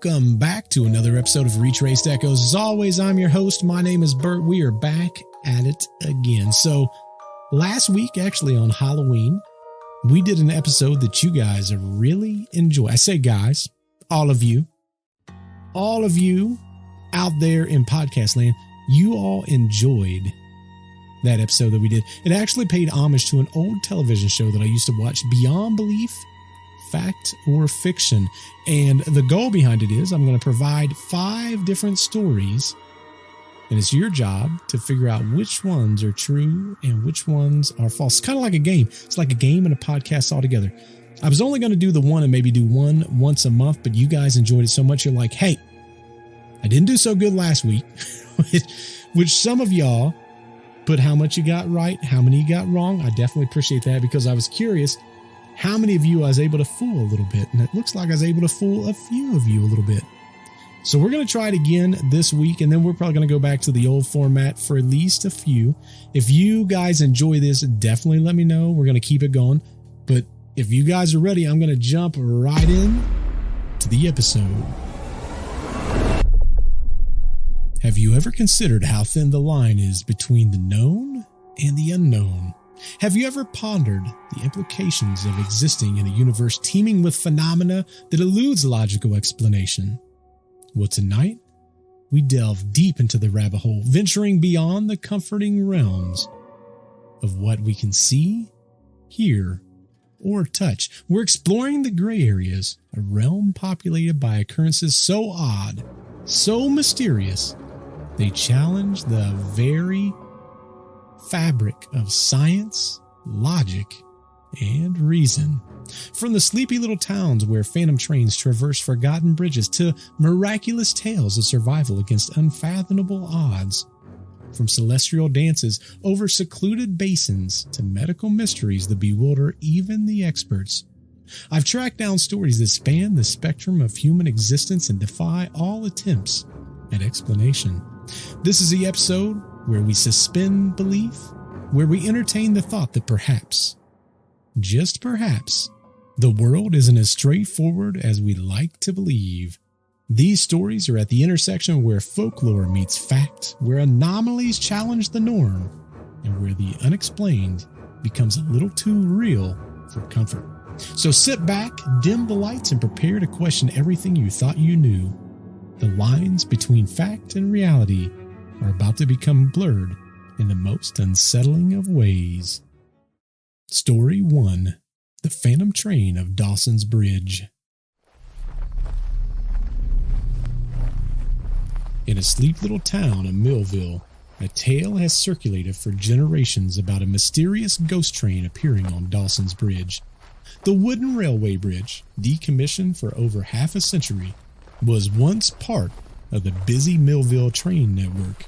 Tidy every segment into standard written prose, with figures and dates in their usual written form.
welcome back to another episode of Retraced Echoes. As always, I'm your host. My name is Bert. We are back at it again. So last week, actually on Halloween, we did an episode that you guys really enjoy. I say guys, all of you out there in podcast land, you all enjoyed that episode that we did. It actually paid homage to an old television show that I used to watch, Beyond Belief, Fact or Fiction. And the goal behind it is I'm going to provide 5 different stories, and it's your job to figure out which ones are true and which ones are false. It's kind of like a game. It's like a game and a podcast all together. I was only going to do the one and maybe do one once a month, but you guys enjoyed it so much. You're like, hey, I didn't do so good last week, which some of y'all put how much you got right, how many you got wrong. I definitely appreciate that because I was curious how many of you I was able to fool a little bit. And it looks like I was able to fool a few of you a little bit. So we're going to try it again this week, and then we're probably going to go back to the old format for at least a few. If you guys enjoy this, definitely let me know. We're going to keep it going. But if you guys are ready, I'm going to jump right in to the episode. Have you ever considered how thin the line is between the known and the unknown? Have you ever pondered the implications of existing in a universe teeming with phenomena that eludes logical explanation? Well, tonight, we delve deep into the rabbit hole, venturing beyond the comforting realms of what we can see, hear, or touch. We're exploring the gray areas, a realm populated by occurrences so odd, so mysterious, they challenge the very fabric of science, logic, and reason. From the sleepy little towns where phantom trains traverse forgotten bridges to miraculous tales of survival against unfathomable odds. From celestial dances over secluded basins to medical mysteries that bewilder even the experts. I've tracked down stories that span the spectrum of human existence and defy all attempts at explanation. This is the episode where we suspend belief, where we entertain the thought that perhaps, just perhaps, the world isn't as straightforward as we like to believe. These stories are at the intersection where folklore meets fact, where anomalies challenge the norm, and where the unexplained becomes a little too real for comfort. So sit back, dim the lights, and prepare to question everything you thought you knew. The lines between fact and reality are about to become blurred in the most unsettling of ways. Story 1. The Phantom Train of Dawson's Bridge. In a sleep little town of Millville, a tale has circulated for generations about a mysterious ghost train appearing on Dawson's Bridge. The wooden railway bridge, decommissioned for over half a century, was once part of the busy Millville train network.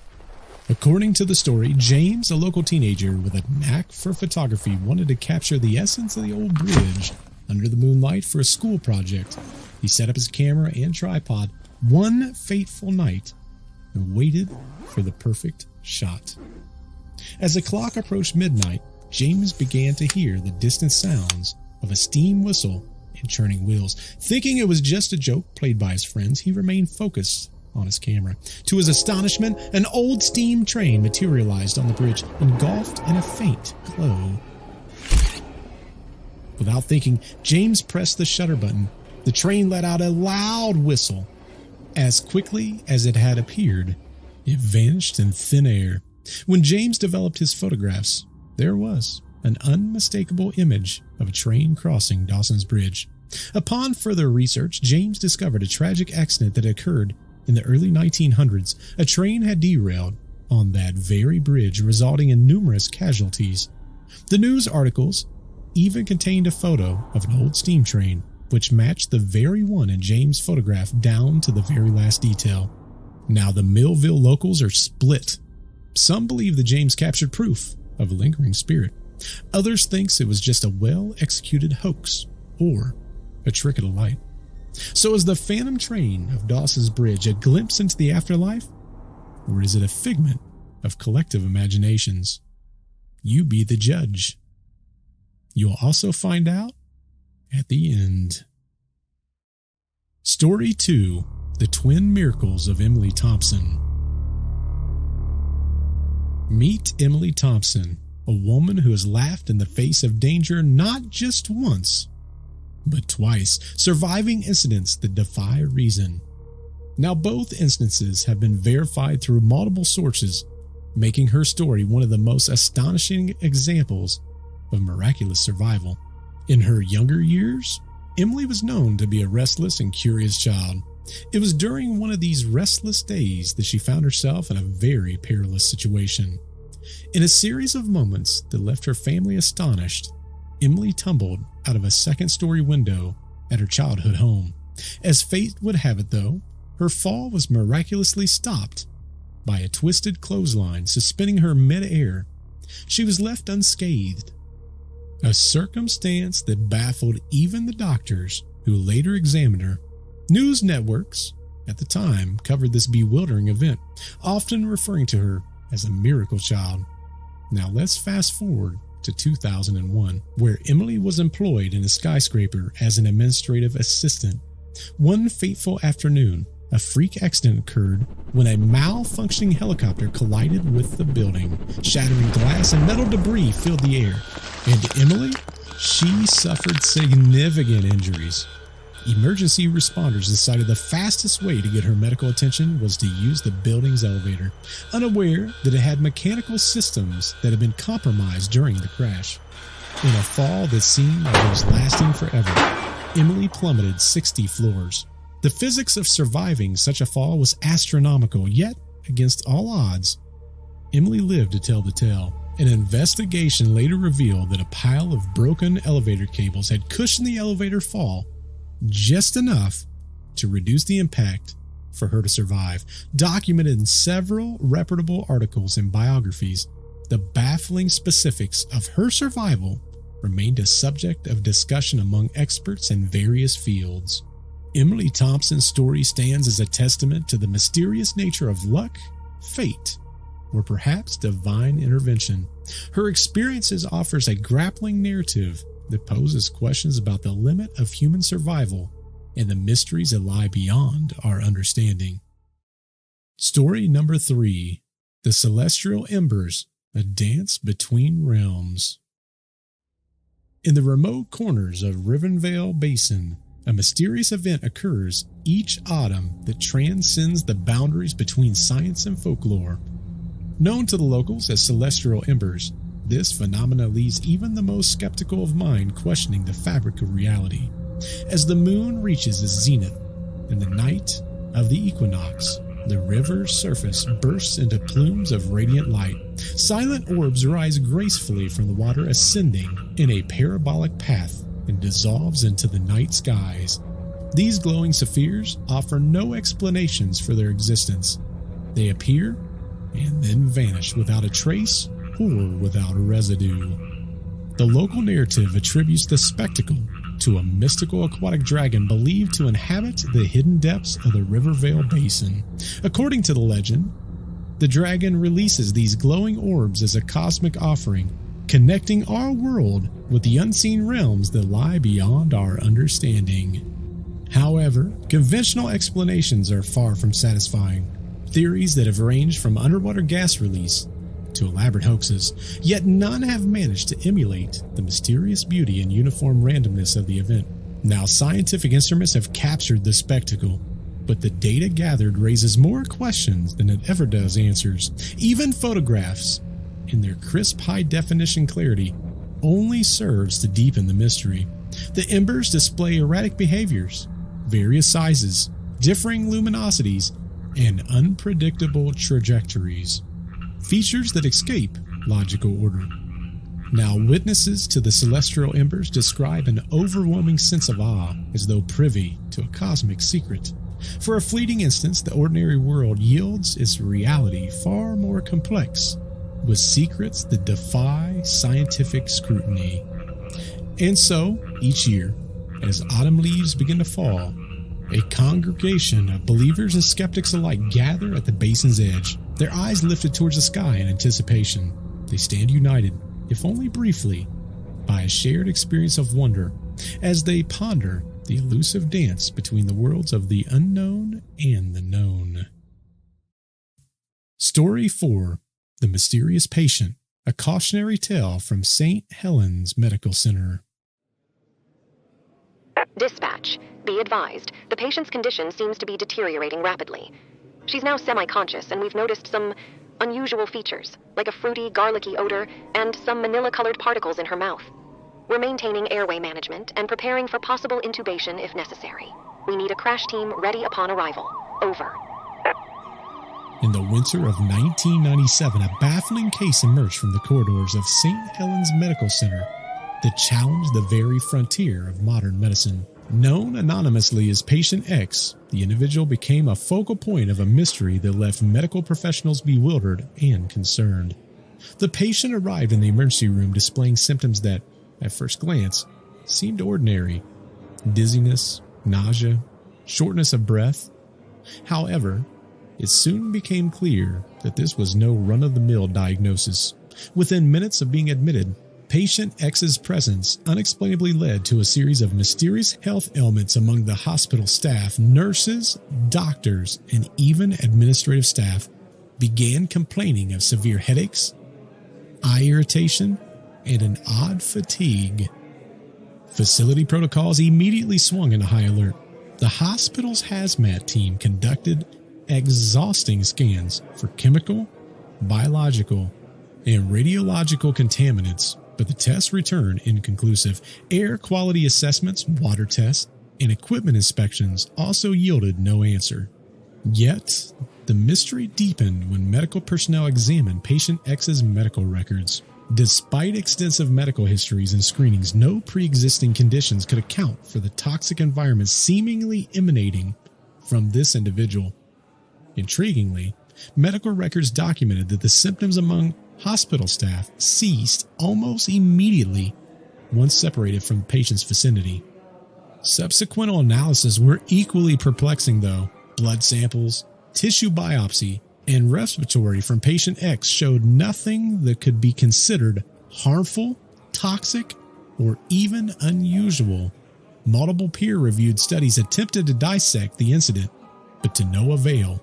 According to the story, James, a local teenager with a knack for photography, wanted to capture the essence of the old bridge under the moonlight for a school project. He set up his camera and tripod one fateful night and waited for the perfect shot. As the clock approached midnight, James began to hear the distant sounds of a steam whistle and churning wheels. Thinking it was just a joke played by his friends, he remained focused on his camera. To his astonishment, an old steam train materialized on the bridge, engulfed in a faint glow. Without thinking, James pressed the shutter button. The train let out a loud whistle. As quickly as it had appeared, it vanished in thin air. When James developed his photographs, there was an unmistakable image of a train crossing Dawson's Bridge. Upon further research, James discovered a tragic accident that occurred in the early 1900s. A train had derailed on that very bridge, resulting in numerous casualties. The news articles even contained a photo of an old steam train, which matched the very one in James' photograph down to the very last detail. Now the Millville locals are split. Some believe that James captured proof of a lingering spirit. Others thinks it was just a well-executed hoax or a trick of the light. So is the Phantom Train of Dawson's Bridge a glimpse into the afterlife? Or is it a figment of collective imaginations? You be the judge. You'll also find out at the end. Story 2. The Twin Miracles of Emily Thompson. Meet Emily Thompson, a woman who has laughed in the face of danger not just once, but twice, surviving incidents that defy reason. Now, both instances have been verified through multiple sources, making her story one of the most astonishing examples of miraculous survival. In her younger years, Emily was known to be a restless and curious child. It was during one of these restless days that she found herself in a very perilous situation. In a series of moments that left her family astonished, Emily tumbled out of a second-story window at her childhood home. As fate would have it, though, her fall was miraculously stopped by a twisted clothesline suspending her mid-air. She was left unscathed, a circumstance that baffled even the doctors who later examined her. News networks at the time covered this bewildering event, often referring to her as a miracle child. Now let's fast forward to 2001, where Emily was employed in a skyscraper as an administrative assistant. One fateful afternoon, a freak accident occurred when a malfunctioning helicopter collided with the building. Shattering glass and metal debris filled the air, and Emily, she suffered significant injuries. Emergency responders decided the fastest way to get her medical attention was to use the building's elevator, unaware that it had mechanical systems that had been compromised during the crash. In a fall that seemed like it was lasting forever, Emily plummeted 60 floors. The physics of surviving such a fall was astronomical, yet, against all odds, Emily lived to tell the tale. An investigation later revealed that a pile of broken elevator cables had cushioned the elevator fall just enough to reduce the impact for her to survive. Documented in several reputable articles and biographies, the baffling specifics of her survival remained a subject of discussion among experts in various fields. Emily Thompson's story stands as a testament to the mysterious nature of luck, fate, or perhaps divine intervention. Her experiences offers a grappling narrative that poses questions about the limit of human survival and the mysteries that lie beyond our understanding. Story number 3, The Celestial Embers, a Dance Between Realms. In the remote corners of Rivenvale Basin, a mysterious event occurs each autumn that transcends the boundaries between science and folklore. Known to the locals as celestial embers, this phenomena leaves even the most skeptical of mind questioning the fabric of reality. As the moon reaches its zenith in the night of the equinox, the river's surface bursts into plumes of radiant light. Silent orbs rise gracefully from the water, ascending in a parabolic path and dissolves into the night skies. These glowing spheres offer no explanations for their existence. They appear and then vanish without a trace or without a residue. The local narrative attributes the spectacle to a mystical aquatic dragon believed to inhabit the hidden depths of the Rivervale Basin. According to the legend, the dragon releases these glowing orbs as a cosmic offering, connecting our world with the unseen realms that lie beyond our understanding. However, conventional explanations are far from satisfying. Theories that have ranged from underwater gas release to elaborate hoaxes, yet none have managed to emulate the mysterious beauty and uniform randomness of the event. Now, scientific instruments have captured the spectacle, but the data gathered raises more questions than it ever does answers. Even photographs, in their crisp high-definition clarity, only serves to deepen the mystery. The embers display erratic behaviors, various sizes, differing luminosities, and unpredictable trajectories. Features that escape logical order. Now, witnesses to the celestial embers describe an overwhelming sense of awe, as though privy to a cosmic secret. For a fleeting instance, the ordinary world yields its reality far more complex, with secrets that defy scientific scrutiny. And so, each year, as autumn leaves begin to fall, a congregation of believers and skeptics alike gather at the basin's edge, their eyes lifted towards the sky in anticipation. They stand united, if only briefly, by a shared experience of wonder. As they ponder the elusive dance between the worlds of the unknown and the known. Story 4. The Mysterious Patient, a cautionary tale from St. Helens Medical Center. Dispatch. Be advised, the patient's condition seems to be deteriorating rapidly. She's now semi-conscious, and we've noticed some unusual features, like a fruity, garlicky odor and some manila-colored particles in her mouth. We're maintaining airway management and preparing for possible intubation if necessary. We need a crash team ready upon arrival. Over. In the winter of 1997, a baffling case emerged from the corridors of St. Helens Medical Center that challenged the very frontier of modern medicine. Known anonymously as Patient X, the individual became a focal point of a mystery that left medical professionals bewildered and concerned. The patient arrived in the emergency room displaying symptoms that, at first glance, seemed ordinary: dizziness, nausea, shortness of breath. However, it soon became clear that this was no run-of-the-mill diagnosis. Within minutes of being admitted, Patient X's presence unexplainably led to a series of mysterious health ailments among the hospital staff. Nurses, doctors, and even administrative staff began complaining of severe headaches, eye irritation, and an odd fatigue. Facility protocols immediately swung into high alert. The hospital's hazmat team conducted exhausting scans for chemical, biological, and radiological contaminants, but the tests returned inconclusive. Air quality assessments, water tests, and equipment inspections also yielded no answer. Yet, the mystery deepened when medical personnel examined Patient X's medical records. Despite extensive medical histories and screenings, no pre-existing conditions could account for the toxic environment seemingly emanating from this individual. Intriguingly, medical records documented that the symptoms among hospital staff ceased almost immediately once separated from the patient's vicinity. Subsequent analyses were equally perplexing, though. Blood samples, tissue biopsy, and respiratory from Patient X showed nothing that could be considered harmful, toxic, or even unusual. Multiple peer-reviewed studies attempted to dissect the incident, but to no avail.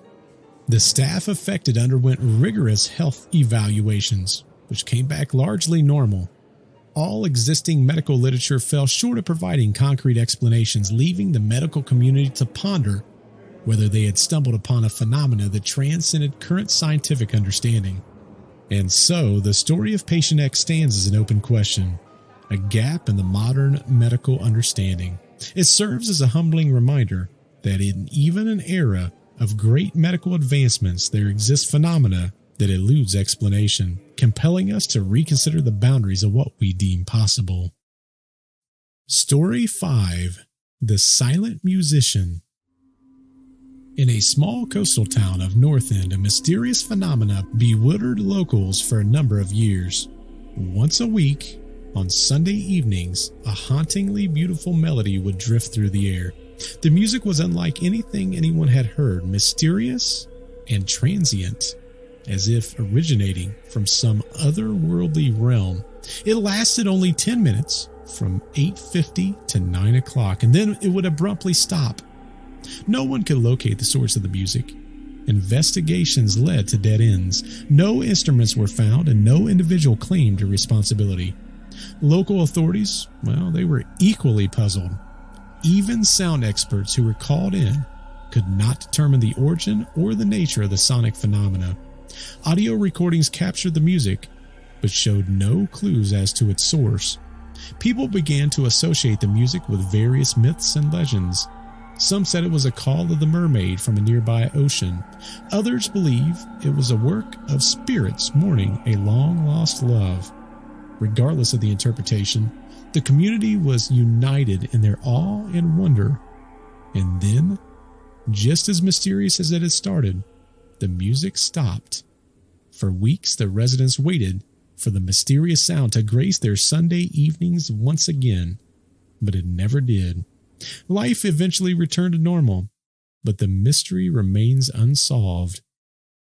The staff affected underwent rigorous health evaluations, which came back largely normal. All existing medical literature fell short of providing concrete explanations, leaving the medical community to ponder whether they had stumbled upon a phenomena that transcended current scientific understanding. And so, the story of Patient X stands as an open question, a gap in the modern medical understanding. It serves as a humbling reminder that in even an era of great medical advancements, there exist phenomena that eludes explanation, compelling us to reconsider the boundaries of what we deem possible. Story 5. The Silent Musician. In a small coastal town of North End, a mysterious phenomena bewildered locals for a number of years. Once a week, on Sunday evenings, a hauntingly beautiful melody would drift through the air. The music was unlike anything anyone had heard, mysterious and transient, as if originating from some otherworldly realm. It lasted only 10 minutes, from 8:50 to 9 o'clock, and then it would abruptly stop. No one could locate the source of the music. Investigations led to dead ends. No instruments were found, and no individual claimed responsibility. Local authorities, well, they were equally puzzled. Even sound experts who were called in could not determine the origin or the nature of the sonic phenomena. Audio recordings captured the music, but showed no clues as to its source. People began to associate the music with various myths and legends. Some said it was a call of the mermaid from a nearby ocean. Others believe it was a work of spirits mourning a long-lost love. Regardless of the interpretation, the community was united in their awe and wonder. And then, just as mysterious as it had started, the music stopped. For weeks, the residents waited for the mysterious sound to grace their Sunday evenings once again, but it never did. Life eventually returned to normal, but the mystery remains unsolved.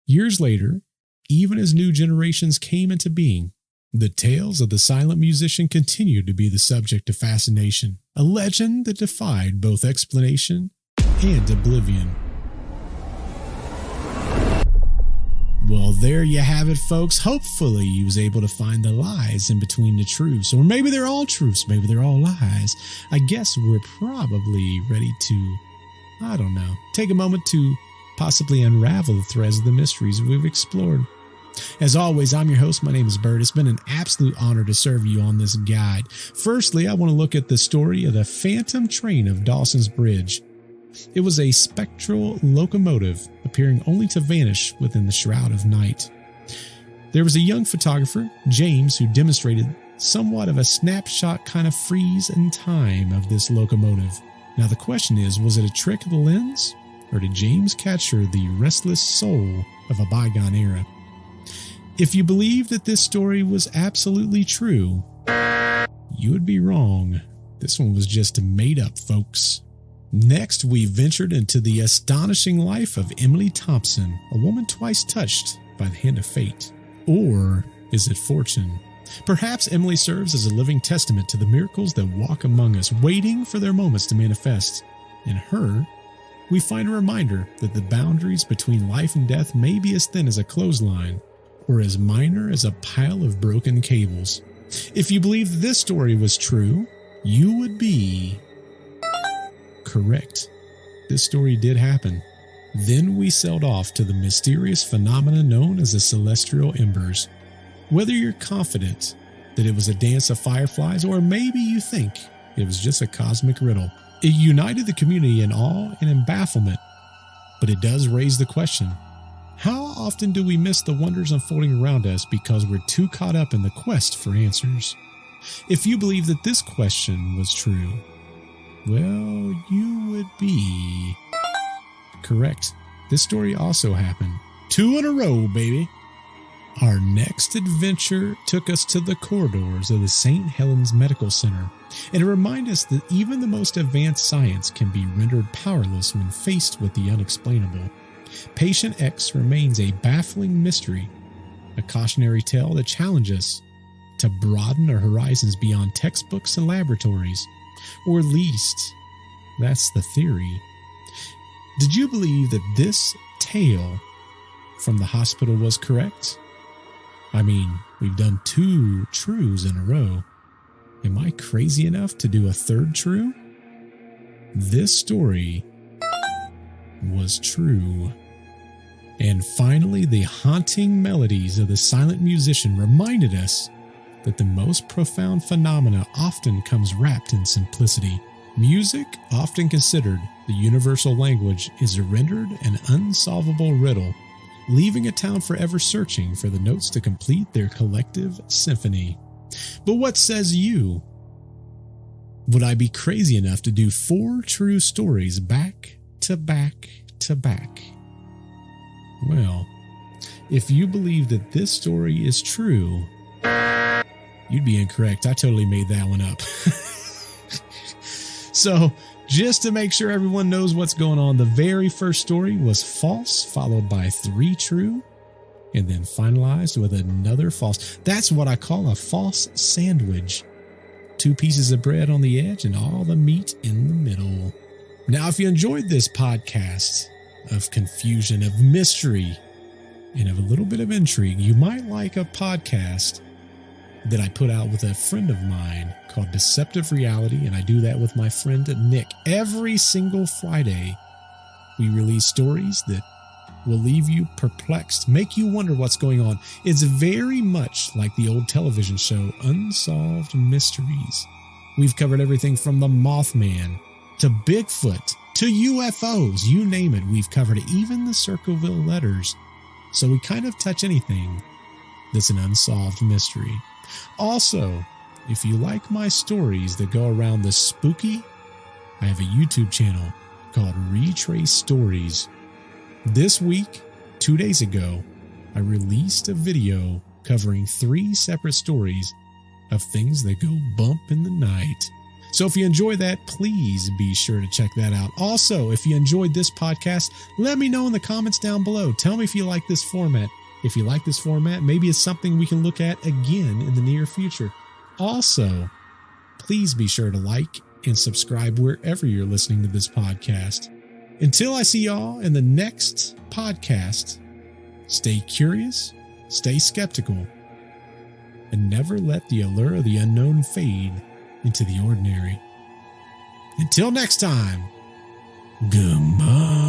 Years later, even as new generations came into being, The tales of the silent musician continued to be the subject of fascination, a legend that defied both explanation and oblivion. Well, there you have it, folks. Hopefully you was able to find the lies in between the truths. Or maybe they're all truths, maybe they're all lies. I guess we're probably ready to, take a moment to possibly unravel the threads of the mysteries we've explored. As always, I'm your host. My name is Bert. It's been an absolute honor to serve you on this guide. Firstly, I want to look at the story of the phantom train of Dawson's Bridge. It was a spectral locomotive appearing only to vanish within the shroud of night. There was a young photographer, James, who demonstrated somewhat of a snapshot kind of freeze in time of this locomotive. Now the question is, was it a trick of the lens, or did James capture the restless soul of a bygone era? If you believe that this story was absolutely true, you would be wrong. This one was just made up, folks. Next, we ventured into the astonishing life of Emily Thompson, a woman twice touched by the hand of fate. Or is it fortune? Perhaps Emily serves as a living testament to the miracles that walk among us, waiting for their moments to manifest. In her, we find a reminder that the boundaries between life and death may be as thin as a clothesline, or as minor as a pile of broken cables. If you believe this story was true, you would be correct. This story did happen. Then we sailed off to the mysterious phenomena known as the celestial embers. Whether you're confident that it was a dance of fireflies, or maybe you think it was just a cosmic riddle, it united the community in awe and in bafflement. But it does raise the question, how often do we miss the wonders unfolding around us because we're too caught up in the quest for answers? If you believe that this question was true, well, you would be correct. This story also happened. 2 in a row, baby. Our next adventure took us to the corridors of the St. Helens Medical Center, and it reminded us that even the most advanced science can be rendered powerless when faced with the unexplainable. Patient X remains a baffling mystery, a cautionary tale that challenges us to broaden our horizons beyond textbooks and laboratories. Or at least, that's the theory. Did you believe that this tale from the hospital was correct? I mean, we've done 2 truths in a row. Am I crazy enough to do a 3rd true? This story was true. And finally, the haunting melodies of the silent musician reminded us that the most profound phenomena often comes wrapped in simplicity. Music, often considered the universal language, is rendered an unsolvable riddle, leaving a town forever searching for the notes to complete their collective symphony. But what says you? Would I be crazy enough to do 4 true stories back to back to back? Well, if you believe that this story is true, you'd be incorrect. I totally made that one up. So, just to make sure everyone knows what's going on, the very first story was false, followed by 3 true, and then finalized with another false. That's what I call a false sandwich. 2 pieces of bread on the edge and all the meat in the middle. Now, if you enjoyed this podcast of confusion, of mystery, and of a little bit of intrigue, you might like a podcast that I put out with a friend of mine called Deceptive Reality, and I do that with my friend Nick. Every single Friday, we release stories that will leave you perplexed, make you wonder what's going on. It's very much like the old television show Unsolved Mysteries. We've covered everything from the Mothman to Bigfoot to UFOs, you name it. We've covered it, even the Circleville letters. So we kind of touch anything that's an unsolved mystery. Also, if you like my stories that go around the spooky, I have a YouTube channel called Retraced Stories. This week, 2 days ago, I released a video covering 3 separate stories of things that go bump in the night. So if you enjoy that, please be sure to check that out. Also, if you enjoyed this podcast, let me know in the comments down below. Tell me if you like this format. If you like this format, maybe it's something we can look at again in the near future. Also, please be sure to like and subscribe wherever you're listening to this podcast. Until I see y'all in the next podcast, stay curious, stay skeptical, and never let the allure of the unknown fade into the ordinary. Until next time, goodbye.